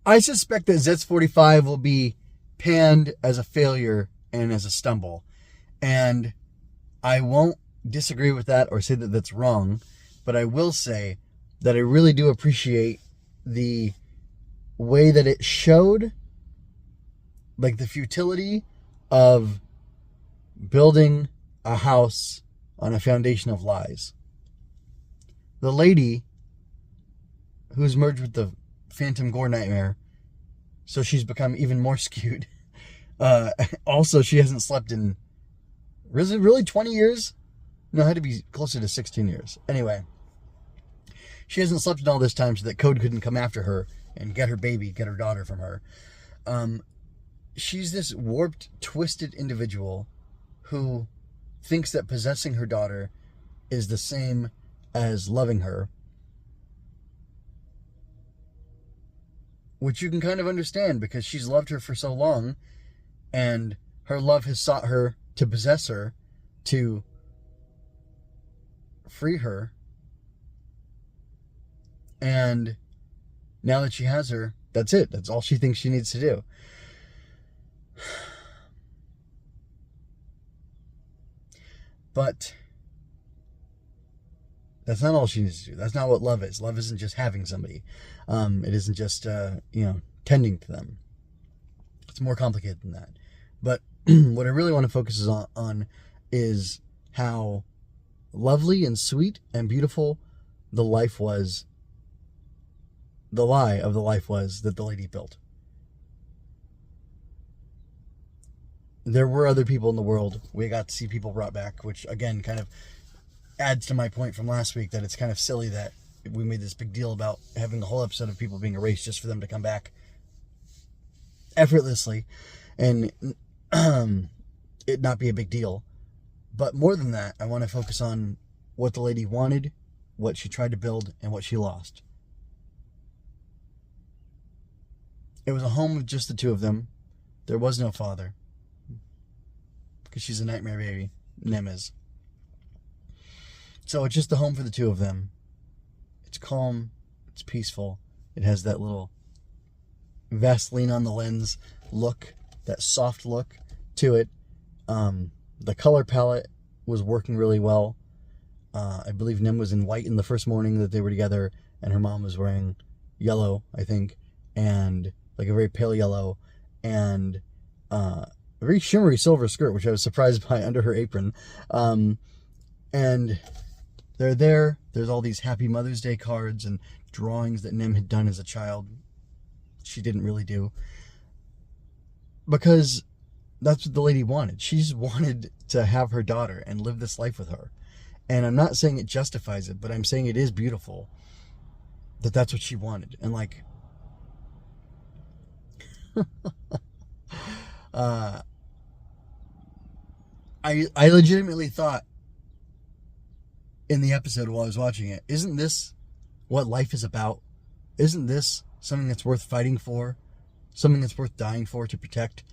I suspect that Zeztz 45 will be panned as a failure and as a stumble. And I won't disagree with that or say that that's wrong, but I will say that I really do appreciate the way that it showed, like, the futility of building a house on a foundation of lies. The lady who's merged with the Phantom Gore Nightmare, so she's become even more skewed. Also, she hasn't slept in, is it really 20 years? No, it had to be closer to 16 years. Anyway, she hasn't slept in all this time so that Code couldn't come after her and get her baby, get her daughter from her. She's this warped, twisted individual who thinks that possessing her daughter is the same as loving her. Which you can kind of understand because she's loved her for so long, and her love has sought her to possess her, to free her. And now that she has her, that's it. That's all she thinks she needs to do. But that's not all she needs to do. That's not what love is. Love isn't just having somebody. It isn't just, tending to them. It's more complicated than that. But what I really want to focus on is how lovely and sweet and beautiful the life was, the lie of the life was that the lady built. There were other people in the world. We got to see people brought back, which again kind of adds to my point from last week that it's kind of silly that we made this big deal about having a whole episode of people being erased just for them to come back effortlessly and it not be a big deal. But more than that, I want to focus on what the lady wanted, what she tried to build, and what she lost. It was a home with just the two of them. There was no father. Because she's a nightmare baby. Nem is. So it's just the home for the two of them. It's calm. It's peaceful. It has that little Vaseline on the lens look. That soft look to it. The color palette was working really well. I believe Nem was in white in the first morning that they were together. And her mom was wearing yellow, I think. And like a very pale yellow. And a very shimmery silver skirt, which I was surprised by under her apron. And they're there. There's all these Happy Mother's Day cards and drawings that Nem had done as a child. She didn't really do. Because that's what the lady wanted. She just wanted to have her daughter and live this life with her. And I'm not saying it justifies it, but I'm saying it is beautiful that that's what she wanted. And like... I legitimately thought in the episode while I was watching it, isn't this what life is about? Isn't this something that's worth fighting for? Something that's worth dying for, to protect?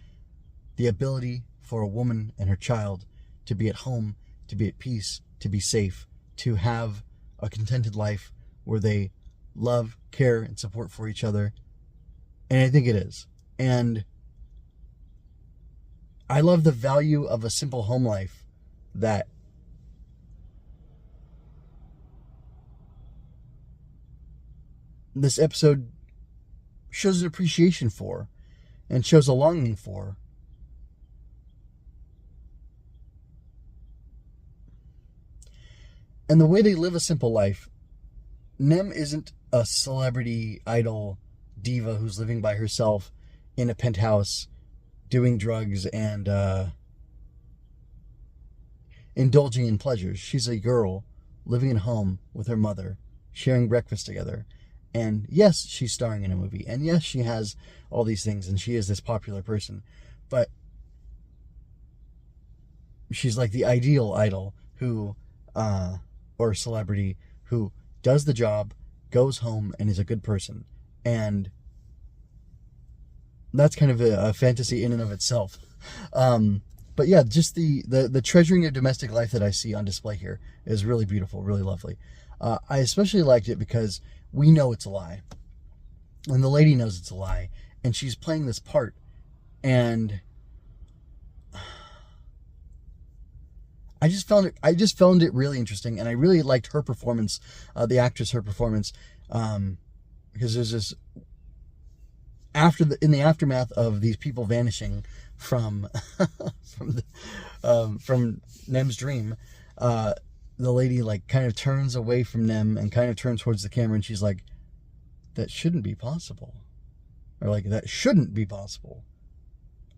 The ability for a woman and her child to be at home, to be at peace, to be safe, to have a contented life where they love, care, and support for each other. And I think it is. And I love the value of a simple home life that this episode shows an appreciation for and shows a longing for. And the way they live a simple life, Nem isn't a celebrity idol diva who's living by herself in a penthouse doing drugs and indulging in pleasures. She's a girl living at home with her mother, sharing breakfast together. And yes, she's starring in a movie. And yes, she has all these things and she is this popular person. But she's like the ideal idol who, or celebrity who does the job, goes home, and is a good person. And that's kind of a fantasy in and of itself. But yeah, just the treasuring of domestic life that I see on display here is really beautiful, really lovely. I especially liked it because we know it's a lie. And the lady knows it's a lie, and she's playing this part, and I just found it really interesting, and I really liked her performance, the actress, her performance, because there's this in the aftermath of these people vanishing from from Nem's dream, the lady like kind of turns away from Nem and kind of turns towards the camera, and she's like, "That shouldn't be possible," or like, "That shouldn't be possible,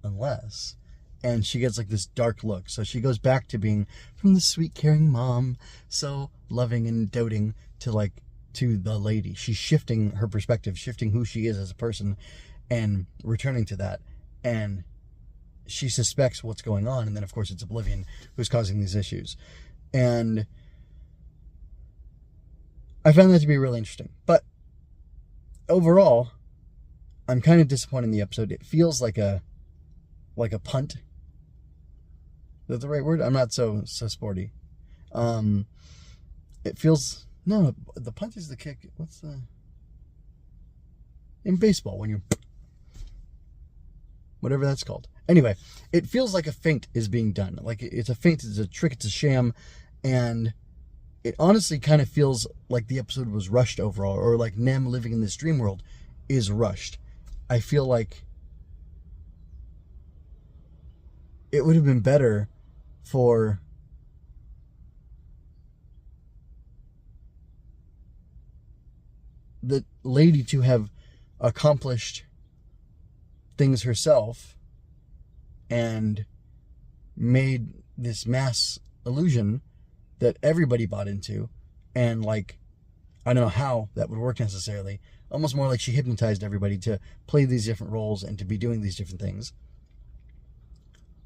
unless." And she gets like this dark look. So she goes back to being from the sweet, caring mom, so loving and doting, to the lady. She's shifting her perspective, shifting who she is as a person, and returning to that. And she suspects what's going on. And then, of course, it's Oblivion who's causing these issues. And I found that to be really interesting. But overall, I'm kind of disappointed in the episode. It feels like a punt. Is that the right word? I'm not so sporty. It feels... No, the punt is the kick. What's the... In baseball, when you're... Whatever that's called. Anyway, it feels like a feint is being done. Like, it's a feint, it's a trick, it's a sham. And it honestly kind of feels like the episode was rushed overall. Or like Nem living in this dream world is rushed. I feel like it would have been better for the lady to have accomplished things herself and made this mass illusion that everybody bought into, and like, I don't know how that would work necessarily. Almost more like she hypnotized everybody to play these different roles and to be doing these different things.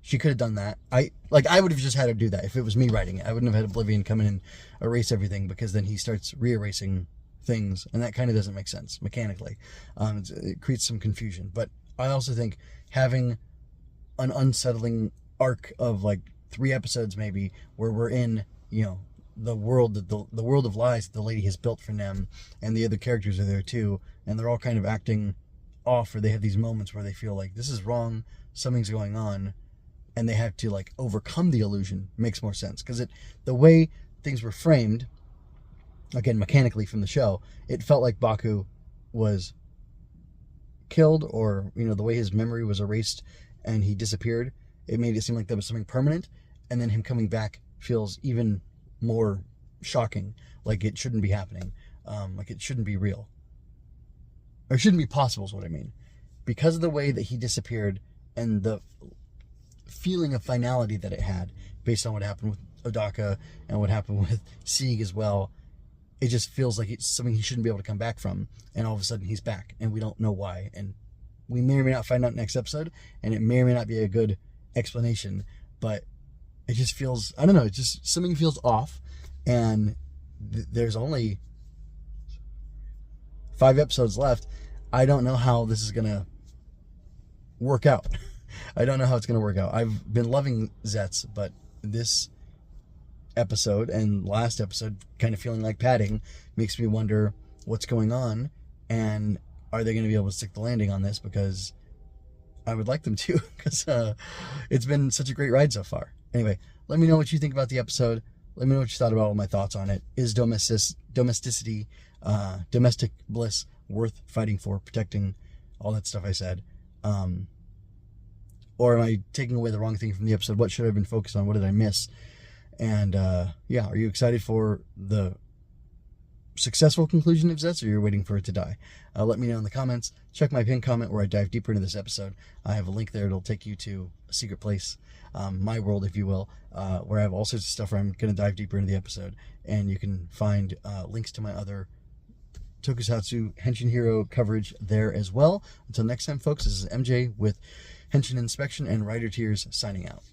She could have done that. I would have just had her do that if it was me writing it. I wouldn't have had Oblivion come in and erase everything, because then he starts re-erasing things, and that kind of doesn't make sense mechanically. It creates some confusion. But I also think having an unsettling arc of like 3 episodes maybe, where we're in, the world that the world of lies that the lady has built for Nem, and the other characters are there too, and they're all kind of acting off, or they have these moments where they feel like this is wrong, something's going on, and they have to like overcome the illusion. Makes more sense, because the way things were framed, again mechanically from the show, it felt like Baku was killed, or the way his memory was erased and he disappeared. It made it seem like that was something permanent, and then him coming back feels even more shocking. Like it shouldn't be happening. Like it shouldn't be real, or it shouldn't be possible is what I mean, because of the way that he disappeared and the feeling of finality that it had based on what happened with Odaka and what happened with Sieg as well. It just feels like it's something he shouldn't be able to come back from, and all of a sudden he's back, and we don't know why, and we may or may not find out next episode, and it may or may not be a good explanation, but it just feels, I don't know, it's just something feels off, and there's only 5 episodes left. I don't know how this is gonna work out. I don't know how it's gonna work out. I've been loving Zeztz, but this episode and last episode kind of feeling like padding makes me wonder what's going on, and are they going to be able to stick the landing on this, because I would like them to, because it's been such a great ride so far. Anyway, let me know what you think about the episode. Let me know what you thought about all my thoughts on it. Is domesticity, domestic bliss worth fighting for, protecting, all that stuff I said? Or am I taking away the wrong thing from the episode? What should I have been focused on? What did I miss? And yeah, are you excited for the successful conclusion of Zeztz, or you're waiting for it to die? Let me know in the comments. Check my pinned comment where I dive deeper into this episode. I have a link there. It'll take you to a secret place, my world, if you will, where I have all sorts of stuff where I'm going to dive deeper into the episode. And you can find links to my other Tokusatsu Henshin Hero coverage there as well. Until next time, folks, this is MJ with Henshin Inspection and Rider Tears signing out.